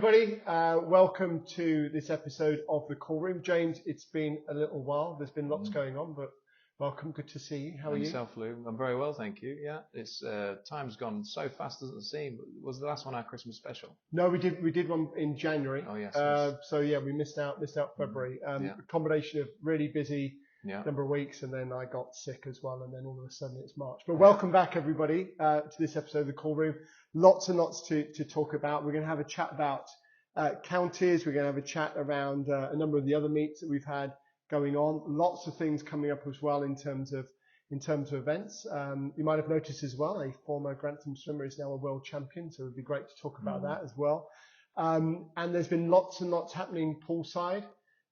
everybody. Welcome to this episode of the Call Room. James, it's been a little while. There's been lots going on, but welcome. Good to see you. How are you? Yourself, Lou? I'm very well, thank you. Yeah, it's time's gone so fast, doesn't it seem? Was the last one our Christmas special? No, we did one in January. Oh yes. So yeah, we missed out February. A combination of really busy number of weeks, and then I got sick as well, and then all of a sudden it's March. But welcome back, everybody, to this episode of the Call Room. Lots and lots to talk about. We're going to have a chat about counties. We're going to have a chat around a number of the other meets that we've had going on. Lots of things coming up as well in terms of events. You might have noticed as well, a former Grantham swimmer is now a world champion, so it would be great to talk about that as well. And there's been lots and lots happening poolside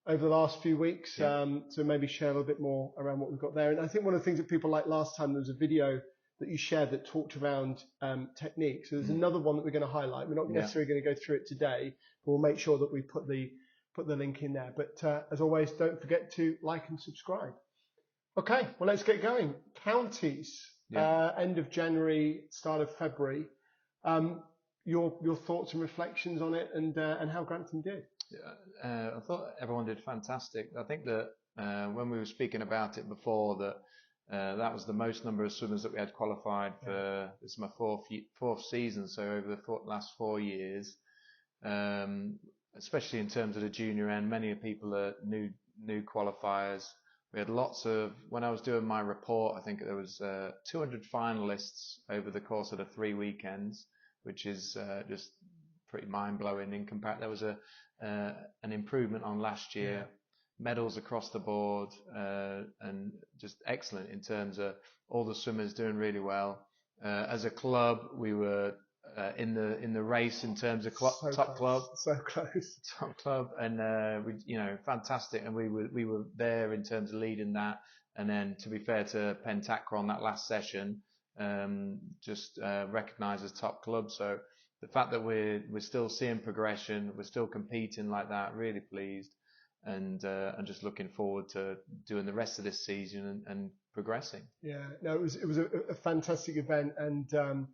over the last few weeks, so maybe share a little bit more around what we've got there. And I think one of the things that people liked last time, there was a video that you shared that talked around technique. So there's another one that we're going to highlight. We're not necessarily going to go through it today, but we'll make sure that we put the link in there. But as always, don't forget to like and subscribe. Okay, well, let's get going. Counties, end of January, start of February. Your thoughts and reflections on it, and how Grantham did. I thought everyone did fantastic. I think that when we were speaking about it before, that was the most number of swimmers that we had qualified for. This is my fourth season, so over the last 4 years, especially in terms of the junior end, many people are new qualifiers. We had lots of, when I was doing my report, I think there was 200 finalists over the course of the 3 weekends, which is just pretty mind-blowing in comparison. There was an improvement on last year, medals across the board, and just excellent in terms of all the swimmers doing really well. As a club, we were in the race in terms of top club, and we fantastic, and we were there in terms of leading that. And then, to be fair to Pentacra on that last session, just recognised as top club. So the fact that we're still seeing progression, we're still competing like that, really pleased, and just looking forward to doing the rest of this season and progressing. Yeah, no, it was a fantastic event, and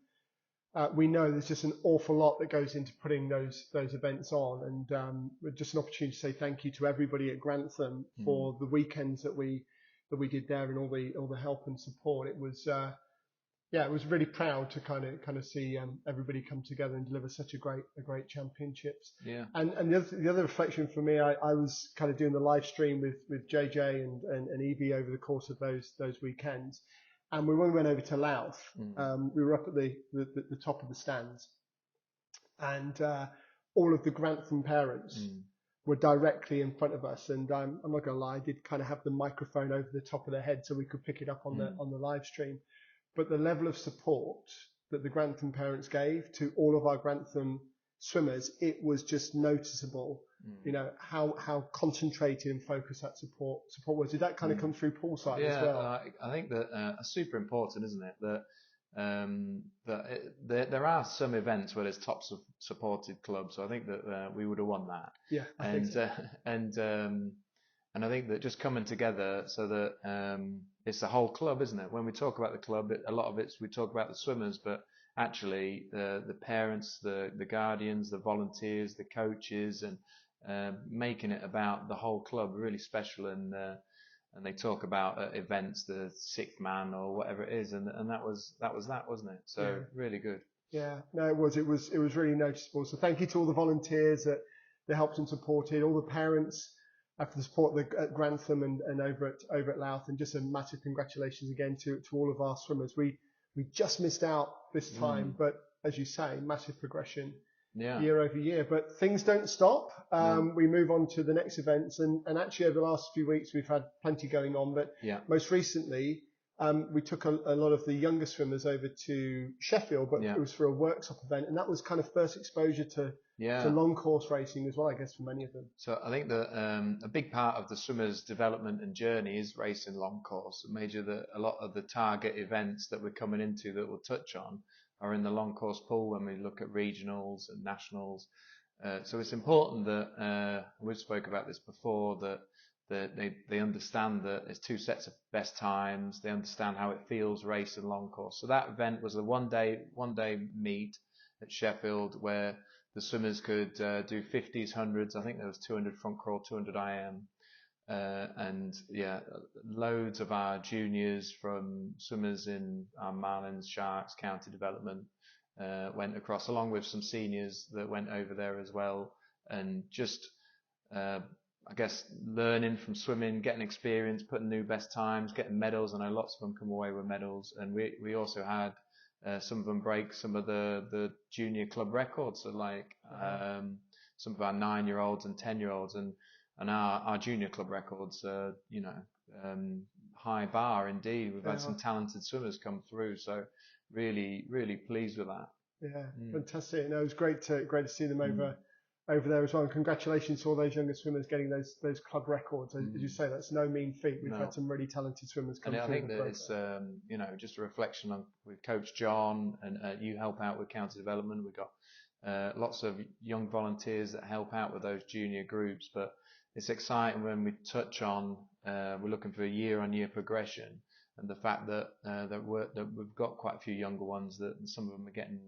we know there's just an awful lot that goes into putting those events on, and just an opportunity to say thank you to everybody at Grantham for the weekends that we did there, and all the help and support. It was it was really proud to kind of see everybody come together and deliver such a great championships. Yeah. And the other reflection for me, I was kind of doing the live stream with JJ and Evie over the course of those weekends. And when we went over to Louth, we were up at the top of the stands, and all of the Grantham parents were directly in front of us. And I'm not going to lie, I did kind of have the microphone over the top of their head so we could pick it up on the live stream. But the level of support that the Grantham parents gave to all of our Grantham swimmers, it was just noticeable. You know how concentrated and focused that support was. Did that kind of come through poolside as well? I think that super important, isn't it? That there are some events where there's top supported clubs. So I think that we would have won that. Yeah, I think so. And I think that just coming together so that it's the whole club, isn't it? When we talk about the club, a lot of we talk about the swimmers, but actually the parents, the guardians, the volunteers, the coaches, and making it about the whole club really special. And they talk about events, the sixth man or whatever it is, and that was that, wasn't it? So really good. Yeah, no, it was really noticeable. So thank you to all the volunteers that helped and supported, all the parents for the support at Grantham and over at Louth, and just a massive congratulations again to all of our swimmers. We just missed out this time, but as you say, massive progression year over year. But things don't stop. We move on to the next events, and actually over the last few weeks we've had plenty going on. But most recently we took a lot of the younger swimmers over to Sheffield, but it was for a workshop event, and that was kind of first exposure to long course racing as well, I guess, for many of them. So I think that a big part of the swimmers' development and journey is racing long course. A lot of the target events that we're coming into that we'll touch on are in the long course pool when we look at regionals and nationals. So it's important that we've spoke about this before, that they understand that there's two sets of best times. They understand how it feels racing long course. So that event was a one day meet at Sheffield where the swimmers could do 50s, 100s. I think there was 200 front crawl, 200 IM. And yeah, loads of our juniors from swimmers in our Marlins, Sharks, County Development went across, along with some seniors that went over there as well. And just, I guess, learning from swimming, getting experience, putting new best times, getting medals. I know lots of them come away with medals. And we also had some of them break some of the junior club records. So like some of our 9-year-olds and 10-year-olds. And our junior club records, high bar indeed. We've had some talented swimmers come through. So really, really pleased with that. Yeah, fantastic. And it was great to see them over there as well. And congratulations to all those younger swimmers getting those club records. As you say, that's no mean feat. We've had some really talented swimmers come through. And I think that it's just a reflection on with Coach John, and you help out with County Development. We've got lots of young volunteers that help out with those junior groups, but it's exciting when we touch on we're looking for a year-on-year progression, and the fact that that we've got quite a few younger ones, that some of them are getting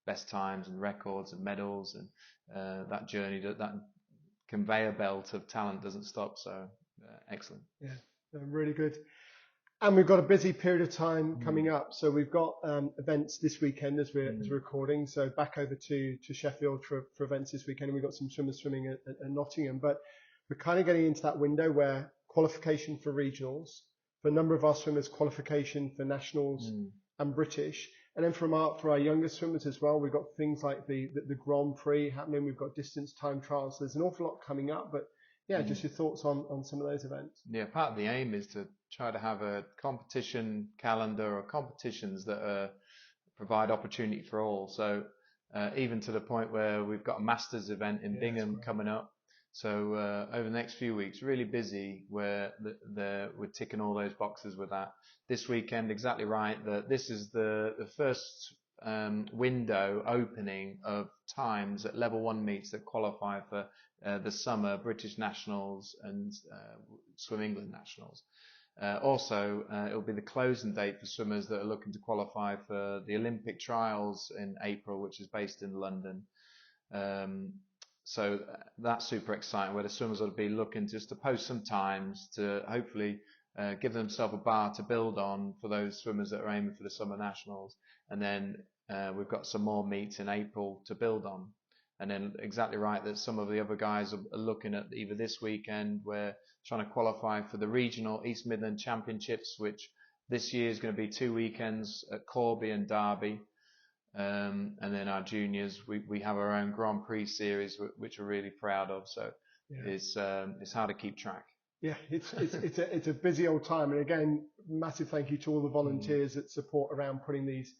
best times and records and medals, and that journey, that conveyor belt of talent doesn't stop. So excellent. Yeah, really good. And we've got a busy period of time coming up. So we've got events this weekend as we're recording. So back over to Sheffield for events this weekend, and we've got some swimmers swimming at Nottingham. But we're kind of getting into that window where qualification for regionals, for a number of our swimmers, qualification for nationals and British. And then for our younger swimmers as well, we've got things like the Grand Prix happening. We've got distance time trials. There's an awful lot coming up. But yeah, just your thoughts on some of those events. Yeah, part of the aim is to try to have a competition calendar or competitions that provide opportunity for all. So even to the point where we've got a Masters event in Bingham coming up. So over the next few weeks, really busy, where we're ticking all those boxes with that. This weekend, exactly right, that this is the first window opening of times at level 1 meets that qualify for the summer British Nationals and Swim England Nationals. Also, it'll be the closing date for swimmers that are looking to qualify for the Olympic trials in April, which is based in London. So that's super exciting, where the swimmers will be looking just to post some times to hopefully give themselves a bar to build on for those swimmers that are aiming for the Summer Nationals. And then we've got some more meets in April to build on. And then exactly right that some of the other guys are looking at either this weekend, we're trying to qualify for the regional East Midland Championships, which this year is going to be 2 weekends at Corby and Derby. And then our juniors, we have our own Grand Prix series, which we're really proud of. So it's hard to keep track. Yeah, it's a busy old time. And again, massive thank you to all the volunteers that support around putting these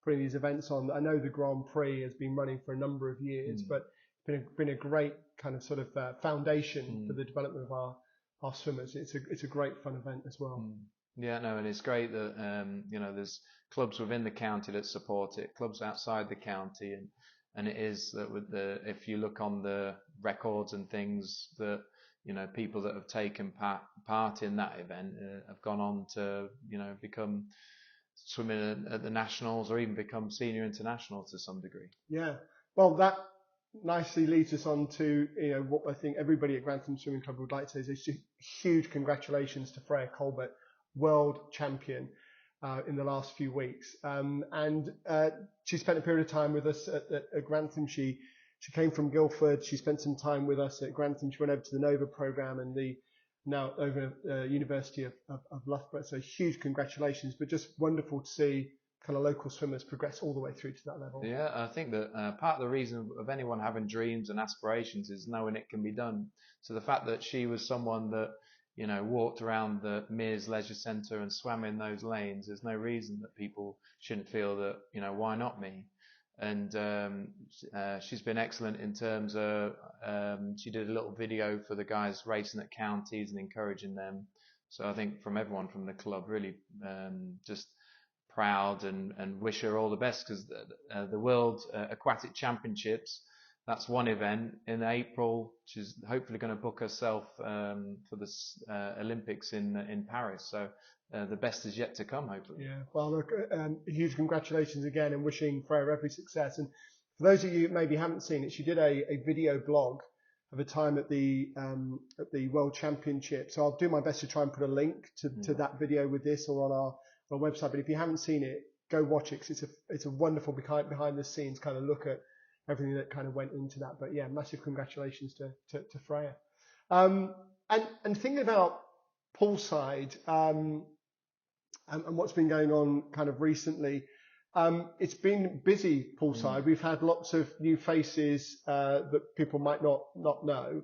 events on. I know the Grand Prix has been running for a number of years, but it's been a great kind of sort of foundation for the development of our swimmers. It's a great fun event as well. Yeah, no, and it's great that there's clubs within the county that support it, clubs outside the county, and it is that with if you look on the records and things that people that have taken part in that event have gone on to become swimming at the nationals or even become senior internationals to some degree. Yeah, well, that nicely leads us on to what I think everybody at Grantham Swimming Club would like to say is a huge congratulations to Freya Colbert, world champion in the last few weeks, and she spent a period of time with us at Grantham. She came from Guildford. She spent some time with us at Grantham. She went over to the Nova program and the now over University of Loughborough. So huge congratulations, but just wonderful to see kind of local swimmers progress all the way through to that level. Yeah, I think that part of the reason of anyone having dreams and aspirations is knowing it can be done. So the fact that she was someone that walked around the Mears Leisure Centre and swam in those lanes, there's no reason that people shouldn't feel that, why not me? And she's been excellent in terms of she did a little video for the guys racing at counties and encouraging them. So I think from everyone from the club, really just proud and wish her all the best, because the World Aquatic Championships, that's one event in April. She's hopefully going to book herself for the Olympics in Paris. So the best is yet to come, hopefully. Yeah. Well, look, huge congratulations again, and wishing Freya every success. And For those of you who maybe haven't seen it, she did a video blog of a time at the World Championship. So I'll do my best to try and put a link to that video with this or on our website. But if you haven't seen it, go watch it, because it's a wonderful behind the scenes kind of look at everything that kind of went into that. But yeah, massive congratulations to Freya. And thinking about poolside and what's been going on kind of recently, it's been busy poolside. We've had lots of new faces that people might not know.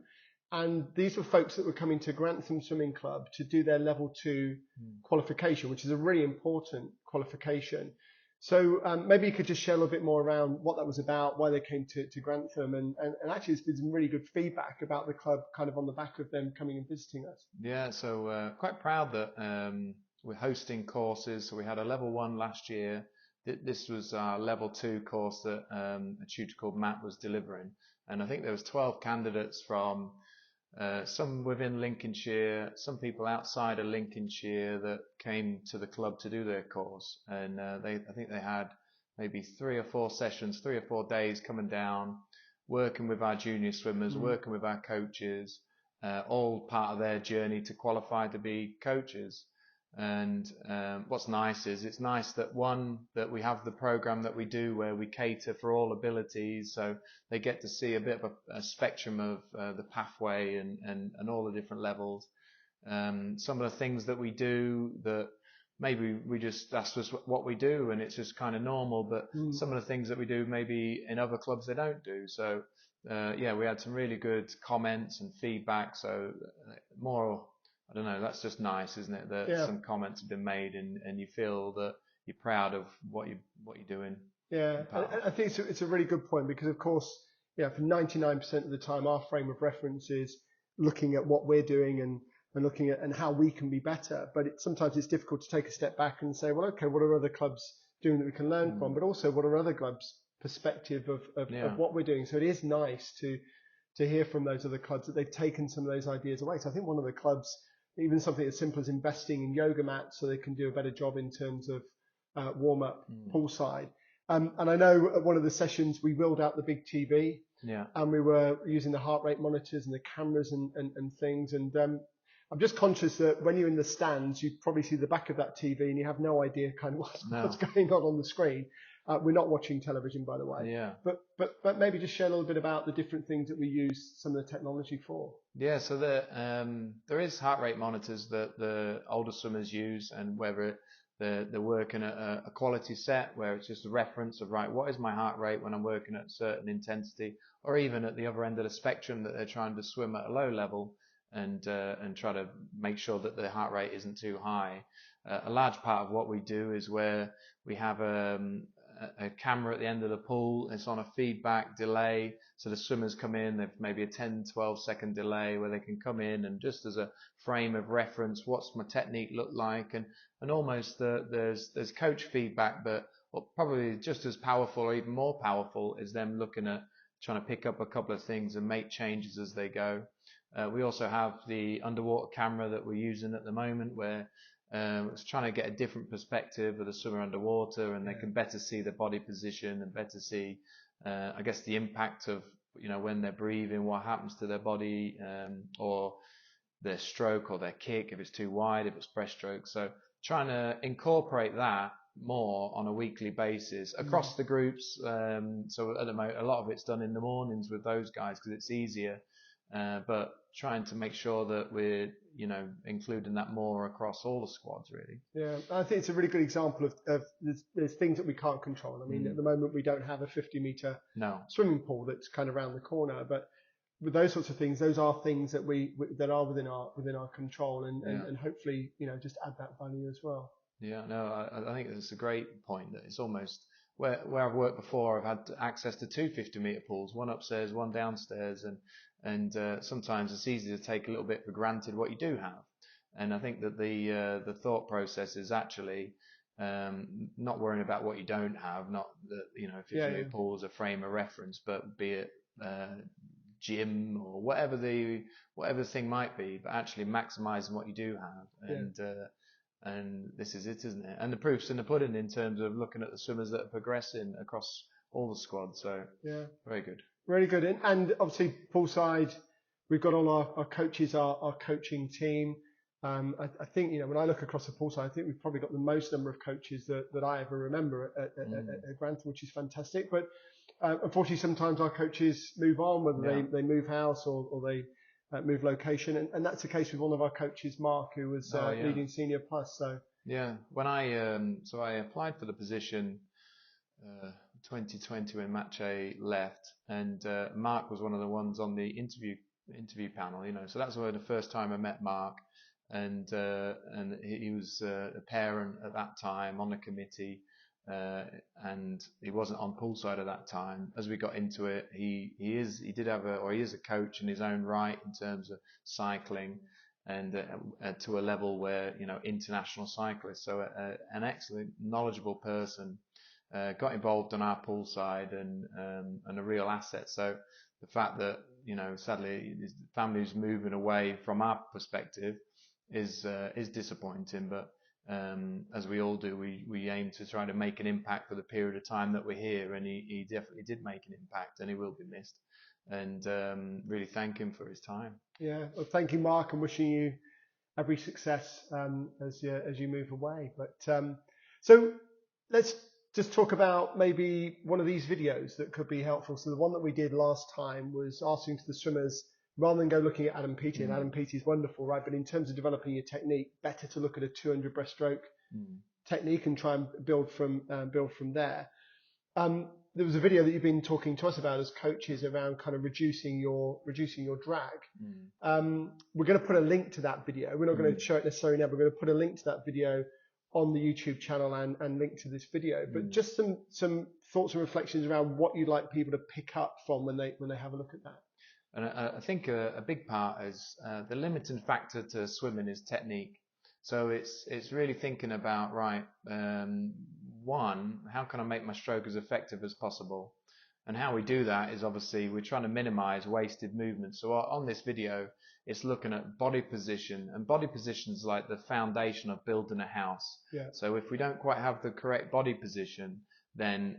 And these were folks that were coming to Grantham Swimming Club to do their level 2 qualification, which is a really important qualification. So maybe you could just share a little bit more around what that was about, why they came to Grantham, and actually there's been some really good feedback about the club kind of on the back of them coming and visiting us. Yeah, so quite proud that we're hosting courses. So we had a level 1 last year. This was our level 2 course that a tutor called Matt was delivering. And I think there was 12 candidates from some within Lincolnshire, some people outside of Lincolnshire that came to the club to do their course. And I think they had maybe 3 or 4 sessions, 3 or 4 days coming down, working with our junior swimmers, working with our coaches, all part of their journey to qualify to be coaches. And what's nice is it's nice that that we have the program that we do where we cater for all abilities, so they get to see a bit of a spectrum of the pathway and all the different levels. Some of the things that we do that maybe that's just what we do and it's just kind of normal, but some of the things that we do maybe in other clubs they don't do. So yeah, we had some really good comments and feedback. So more, I don't know, that's just nice, isn't it? That some comments have been made and you feel that you're proud of what you're doing. Yeah, I think it's a really good point, because of course, yeah, for 99% of the time, our frame of reference is looking at what we're doing and looking at and how we can be better. But sometimes it's difficult to take a step back and say, well, okay, what are other clubs doing that we can learn from? But also, what are other clubs' perspective of what we're doing? So it is nice to hear from those other clubs that they've taken some of those ideas away. So I think one of the clubs, even something as simple as investing in yoga mats so they can do a better job in terms of warm-up poolside. And I know at one of the sessions we wheeled out the big TV, and we were using the heart rate monitors and the cameras and things. And I'm just conscious that when you're in the stands, you probably see the back of that TV and you have no idea kind of what's going on the screen. We're not watching television, by the way. Yeah. But maybe just share a little bit about the different things that we use some of the technology for. Yeah. So there is heart rate monitors that the older swimmers use, and whether they're working at a quality set where it's just a reference of, right, what is my heart rate when I'm working at a certain intensity, or even at the other end of the spectrum that they're trying to swim at a low level and try to make sure that the heart rate isn't too high. A large part of what we do is where we have a camera at the end of the pool. It's on a feedback delay, so the swimmers come in, they've maybe a 10-12 second delay where they can come in and just as a frame of reference, what's my technique look like, and almost there's coach feedback, but probably just as powerful or even more powerful is them looking at trying to pick up a couple of things and make changes as they go. We also have the underwater camera that we're using at the moment, where it's trying to get a different perspective of the swimmer underwater, and they can better see their body position and better see, I guess, the impact of, when they're breathing, what happens to their body, or their stroke or their kick, if it's too wide, if it's breaststroke. So trying to incorporate that more on a weekly basis across the groups. So at the moment, a lot of it's done in the mornings with those guys because it's easier. But trying to make sure that we're, including that more across all the squads, really. Yeah, I think it's a really good example of there's things that we can't control. I mean, at the moment we don't have a 50-meter swimming pool that's kind of around the corner, but with those sorts of things, those are things that that are within our control, and hopefully, just add that value as well. Yeah, no, I think it's a great point that it's almost where I've worked before. I've had access to 2 50-meter pools, one upstairs, one downstairs, and sometimes it's easy to take a little bit for granted what you do have. And I think that the thought process is actually not worrying about what you don't have, not that 50-meter pool is a frame of reference, but be it gym or whatever the thing might be, but actually maximizing what you do have. And this is it, isn't it? And the proof's in the pudding in terms of looking at the swimmers that are progressing across all the squad. So yeah, very good. really good. And obviously poolside, we've got all our coaches, our coaching team. I think, you know, when I look across the poolside, I think we've probably got the most number of coaches that I ever remember at Grantham, which is fantastic. But unfortunately, sometimes our coaches move on, whether they move house or they move location, and that's the case with one of our coaches, Mark, who was leading Senior Plus. So yeah, when I applied for the position 2020 when Mache left, and Mark was one of the ones on the interview panel. You know, so that's where the first time I met Mark, and he was a parent at that time on the committee. And he wasn't on poolside at that time. As we got into it, he is a coach in his own right in terms of cycling, and to a level where, you know, international cyclist. So an excellent, knowledgeable person, got involved on our poolside and a real asset. So the fact that, you know, sadly his family's moving away from our perspective is disappointing, but as we all do, we aim to try to make an impact for the period of time that we're here, and he definitely did make an impact, and he will be missed, and really thank him for his time. Yeah, well, thank you, Mark, and wishing you every success as you move away. But so let's just talk about maybe one of these videos that could be helpful. So the one that we did last time was asking the swimmers, rather than go looking at Adam Peaty, and Adam Peaty is wonderful, right? But in terms of developing your technique, better to look at a 200 breaststroke technique and try and build from there. There was a video that you've been talking to us about as coaches around kind of reducing your drag. We're going to put a link to that video. We're not going to show it necessarily now. We're going to put a link to that video on the YouTube channel and link to this video. But just some thoughts and reflections around what you'd like people to pick up from when they have a look at that. And I think a big part is the limiting factor to swimming is technique. So it's really thinking about, right, one, how can I make my stroke as effective as possible? And how we do that is obviously we're trying to minimize wasted movement. So on this video, it's looking at body position, and body position is like the foundation of building a house. Yeah. So if we don't quite have the correct body position, then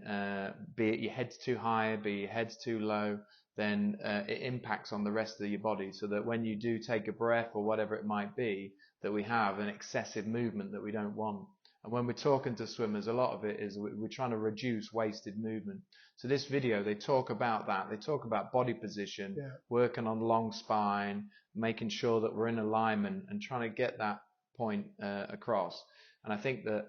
be it your head's too high, be your head's too low, then it impacts on the rest of your body, so that when you do take a breath or whatever it might be, that we have an excessive movement that we don't want. And when we're talking to swimmers, a lot of it is we're trying to reduce wasted movement. So this video, they talk about that. They talk about body position, working on long spine, making sure that we're in alignment and trying to get that point across. And I think that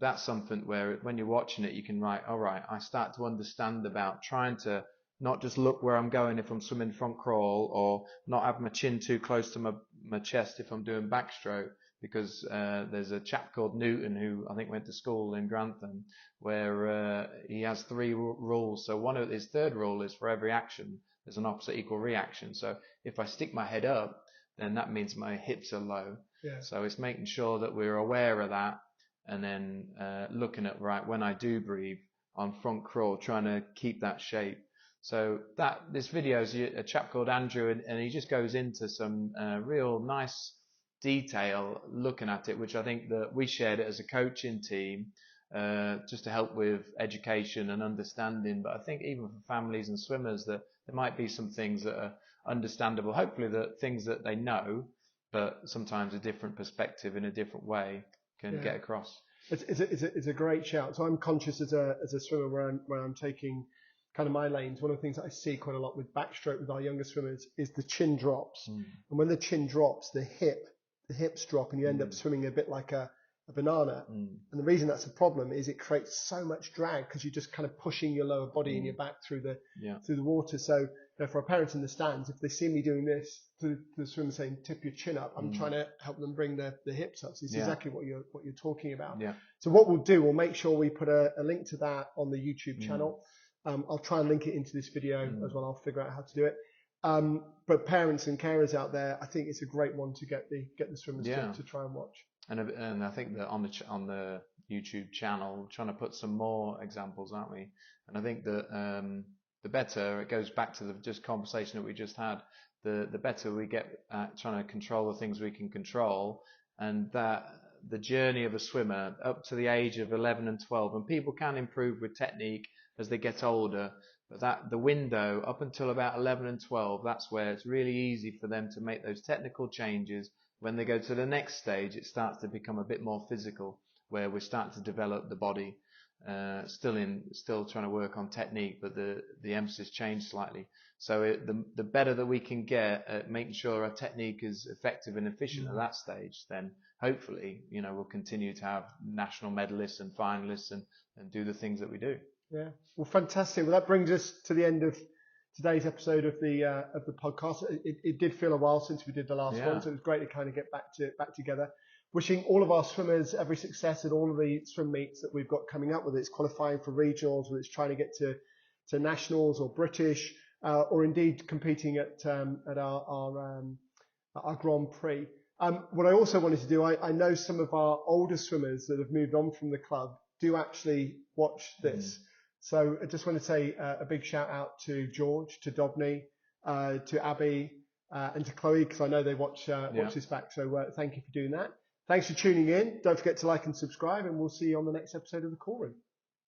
that's something where when you're watching it, you can write, all right, I start to understand about trying to not just look where I'm going if I'm swimming front crawl, or not have my chin too close to my chest if I'm doing backstroke, because there's a chap called Newton who I think went to school in Grantham, where he has 3 rules. So one of his third rule is for every action there's an opposite equal reaction. So if I stick my head up, then that means my hips are low. Yeah. So it's making sure that we're aware of that, and then looking at, right, when I do breathe on front crawl, trying to keep that shape. So this video is a chap called Andrew, and he just goes into some real nice detail looking at it, which I think that we shared it as a coaching team, just to help with education and understanding. But I think even for families and swimmers, that there might be some things that are understandable. Hopefully that things that they know, but sometimes a different perspective in a different way can get across. It's a great shout. So I'm conscious as a swimmer where I'm taking kind of my lanes. One of the things that I see quite a lot with backstroke with our younger swimmers is the chin drops. And when the chin drops, the hips drop, and you end up swimming a bit like a banana. And the reason that's a problem is it creates so much drag because you're just kind of pushing your lower body and your back through the water. So, you know, for our parents in the stands, if they see me doing this to the swimmer saying tip your chin up, I'm trying to help them bring the hips up. So it's exactly what you're talking about. Yeah. So what we'll do, we'll make sure we put a link to that on the YouTube channel. I'll try and link it into this video as well. I'll figure out how to do it. But parents and carers out there, I think it's a great one to get the swimmers to try and watch. And I think that on the YouTube channel, we're trying to put some more examples, aren't we? And I think that the better, it goes back to the just conversation that we just had, the better we get at trying to control the things we can control, and that the journey of a swimmer up to the age of 11 and 12, and people can improve with technique as they get older. But that the window up until about 11 and 12, that's where it's really easy for them to make those technical changes. When they go to the next stage, it starts to become a bit more physical, where we're starting to develop the body. Still trying to work on technique, but the emphasis changed slightly. So the better that we can get at making sure our technique is effective and efficient at that stage, then hopefully, we'll continue to have national medalists and finalists and do the things that we do. Yeah, well, fantastic. Well, that brings us to the end of today's episode of the podcast. It did feel a while since we did the last one, so it was great to kind of get back together. Wishing all of our swimmers every success at all of the swim meets that we've got coming up, whether it's qualifying for regionals, whether it's trying to get to nationals or British, or indeed competing at our Grand Prix. What I also wanted to do, I know some of our older swimmers that have moved on from the club do actually watch this. So I just want to say a big shout out to George, to Dobney, to Abby, and to Chloe, because I know they watch this back. So thank you for doing that. Thanks for tuning in. Don't forget to like and subscribe, and we'll see you on the next episode of The Call Room.